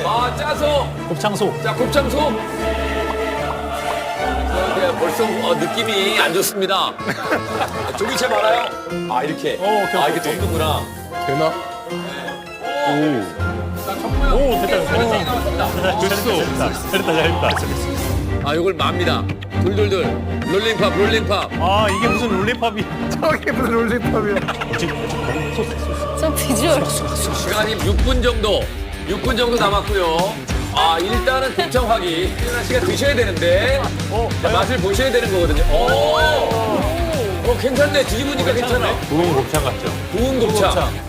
아, 짜서. 곱창소. 자, 곱창소. 벌써 느낌이 안 좋습니다. 조기채 많아요? 아, 이렇게. 오케이, 아, 이렇게 오케이. 덮는구나. 되나? 자, 정모형. 오, 됐다, 이 나왔습니다. 잘했다. 아, 이걸 맙니다. 둘둘둘. 롤링팝, 롤링팝. 아, 이게 무슨 롤리팝이. 저게 무슨 롤리팝이야. 저 비주얼. 시간이 6분 정도. 6분 정도 남았고요. 아, 일단은 곱창 확인. 희은아 씨가 드셔야 되는데. 자, 맛을 보셔야 되는 거거든요. 괜찮네. 뒤집으니까 괜찮아. 구운 곱창 같죠? 구운 곱창.